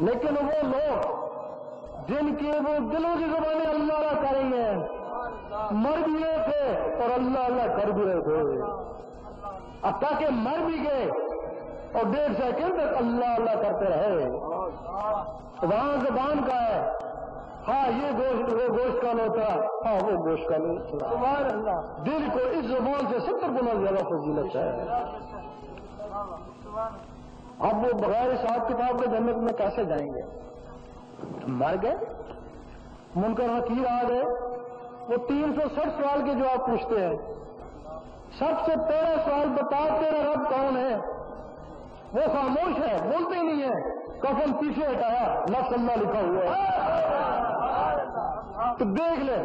لیکن وہ لوگ جن کی وہ دلوں کی زبانیں اللہ اللہ کر رہی ہیں مر بھی رہے تھے اور اللہ اللہ کر بھی رہے تھے، اب تاکہ مر بھی گئے اور 1.5 سیکنڈ تک اللہ اللہ کرتے رہے۔ وہاں زبان کا ہے، ہاں یہ گوشت وہ گوشت کا لوتا، ہاں وہ گوشت کا لوتا۔ دل کو اس زبان سے 70 گنا زیادہ فضیلت ہے۔ اب وہ بغیر حساب کتاب کے جنت میں کیسے جائیں گے؟ مر گئے، منکر نکیر آ گئے، وہ 360 سوال کے جواب پوچھتے ہیں۔ سب سے پہلا سوال بتا تیرا رب کون ہے؟ وہ خاموش ہے، بولتے ہی نہیں ہے، کفن پیچھے ہٹایا، نفس اللہ لکھا ہوا ہے۔ تو دیکھ لے،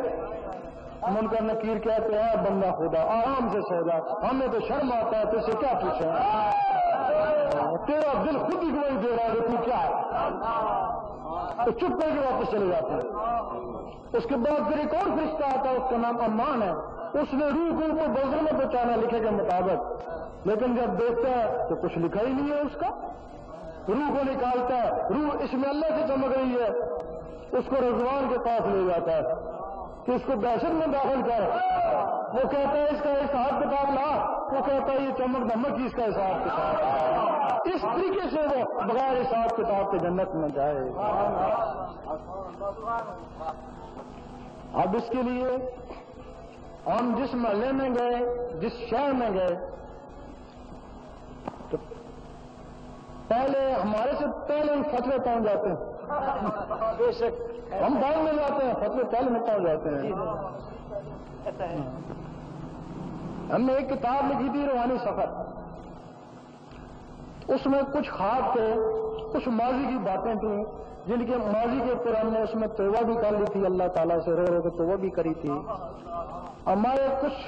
منکر نکیر کہتے ہیں بندہ خدا آرام سے سو جا، ہمیں تو شرم آتا ہے، تو اسے کیا پوچھیں؟ تیرا دل خود ہی گواہی دے رہا ہے کہ تو کیا ہے، تو چپ کر کے واپس چلے جاتے ہیں۔ اس کے بعد پھر ایک اور فرشتہ آتا ہے، اس کا نام امان ہے، اس نے روح کو اوپر بزر میں پہنچانا لکھے کے مطابق، لیکن جب دیکھتا ہے تو کچھ لکھا ہی نہیں ہے اس کا۔ روح کو نکالتا ہے، روح اس میں اللہ سے چمک رہی ہے، اس کو رضوان کے پاس لے جاتا ہے کہ اس کو دہشت میں داخل کر۔ وہ کہتا ہے اس کا حساب کتاب لا، وہ کہتا ہے یہ چمک دھمک کی اس کا حساب کتاب۔ اس طریقے سے وہ بغیر حساب کتاب کے جنت میں جائے۔ اب اس کے لیے ہم جس محلے میں گئے، جس شہر میں گئے، تو پہلے ہمارے سے پہلے فتوے پہنچ جاتے ہیں۔ بے شک ہم بعد میں جاتے ہیں، فتوے پہلے میں پہنچ جاتے ہیں۔ ہم نے ایک کتاب لکھی تھی روحانی سفر، اس میں کچھ خواب تھے، کچھ ماضی کی باتیں تھیں جن کے ماضی کے اوپر ہم نے اس میں توبہ بھی کر لی تھی، اللہ تعالیٰ سے رو رو کے توبہ بھی کری تھی۔ ہمارے کچھ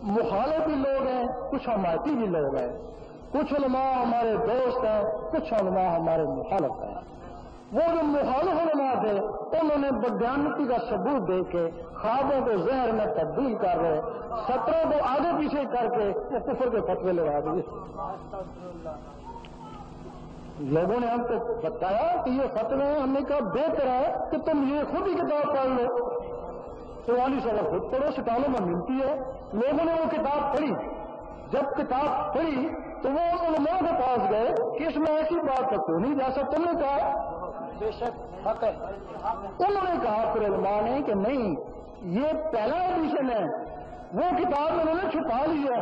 مخالف بھی لوگ ہیں، کچھ حمایتی بھی لوگ ہیں، کچھ علماء ہمارے دوست ہیں، کچھ علماء ہمارے مخالف ہیں۔ وہ جو مخالف علماء تھے انہوں نے بدیانتی کا ثبوت دے کے خوابوں کو زہر میں تبدیل کر رہے، 17 کو آگے پیچھے کر کے وہ کفر کے فتوے لگا دیے۔ لوگوں نے ہم کو بتایا کہ یہ فتوے ہیں، ہم نے کہا بہتر ہے کہ تم یہ خود ہی کتاب پڑھ لو، روحانی سفر خود پڑھو، سٹالوں میں ملتی ہے۔ لوگوں نے وہ کتاب پڑھی، جب کتاب پڑھی تو وہ علماء کے پاس گئے کہ اس میں ایسی بات تو کیوں نہیں، جیسا تم نے کہا۔ بے شک حق ہے۔ انہوں نے کہا پھر علماء نے کہ نہیں، یہ پہلا ایڈیشن ہے، وہ کتاب انہوں نے چھپا لی ہے،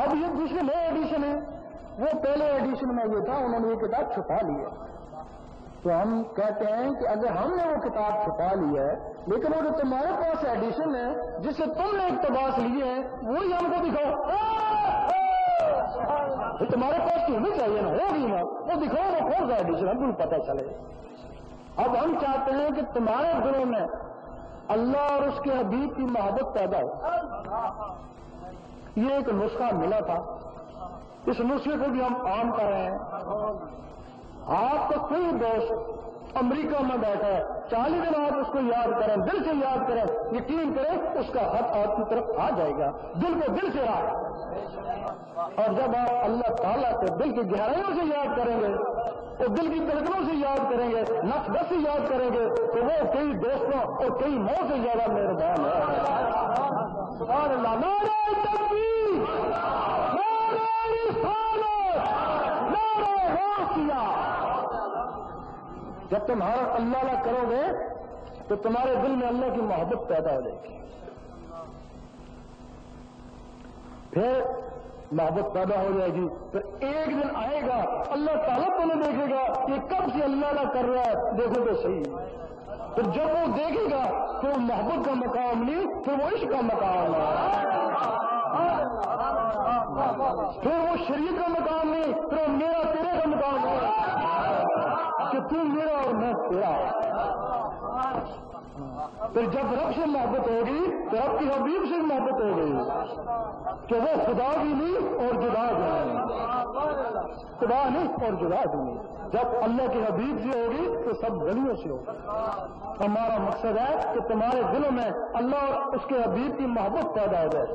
اب یہ دوسرے نئے ایڈیشن ہے، وہ پہلے ایڈیشن میں یہ تھا، انہوں نے یہ کتاب چھپا لی ہے۔ تو ہم کہتے ہیں کہ اگر ہم نے وہ کتاب چھپا لی ہے، لیکن وہ جو تمہارے پاس ایڈیشن ہے جس سے تم نے اقتباس لیے ہیں وہی ہم کو دکھاؤ۔ تمہارے پاس تو ہونی چاہیے نا، ہوگی نا، وہ دکھاؤ، وہ کون سا ایڈیشن ہم کو پتہ چلے۔ اب ہم چاہتے ہیں کہ تمہارے دلوں میں اللہ اور اس کے حبیب کی محبت پیدا ہو۔ یہ ایک نسخہ ملا تھا، اس نسخے کو بھی ہم عام کر رہے ہیں۔ آپ کا کوئی دوست امریکہ میں بیٹھا ہے، 40 دن آپ اس کو یاد کریں، دل سے یاد کریں، یقین کریں اس کا خط آپ کی طرف آ جائے گا، دل کو دل سے رہا۔ اور جب آپ اللہ تعالیٰ کو دل کی گہرائیوں سے یاد کریں گے اور دل کی دھڑکنوں سے یاد کریں گے، نفس بس سے یاد کریں گے، تو وہ کئی دوستوں اور کئی ماؤں سے زیادہ مہربان ہے۔ سبحان اللہ، نعرہ تکبیر، نعرہ رسالت، نعرہ غوثیہ۔ جب تم ہر اللہ اللہ کرو گے تو تمہارے دل میں اللہ کی محبت پیدا ہو جائے گی، پھر محبت پیدا ہو جائے گی، پھر ایک دن آئے گا اللہ تعالیٰ تمہیں دیکھے گا کہ کب سے اللہ اللہ کر رہا ہے، دیکھو تو صحیح۔ پھر جب وہ دیکھے گا تو وہ محبت کا مقام نہیں، پھر وہ عشق کا مقام ہے، پھر وہ شریعت کا مقام نہیں، پھر وہ میرا تیرے کا مقام ہے کہ تم میرا اور میں تیرا۔ پھر جب رب سے محبت ہوگی تو رب کی حبیب سے محبت ہوگی کہ وہ خدا بھی نہیں اور جدا بھی نہیں، خدا نہیں اور جدا بھی نہیں۔ جب اللہ کی حبیب سے ہوگی تو سب گلیوں سے ہوگی۔ ہمارا مقصد ہے کہ تمہارے دلوں میں اللہ اور اس کے حبیب کی محبت پیدا ہو جائے،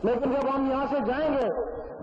لیکن جب ہم یہاں سے جائیں گے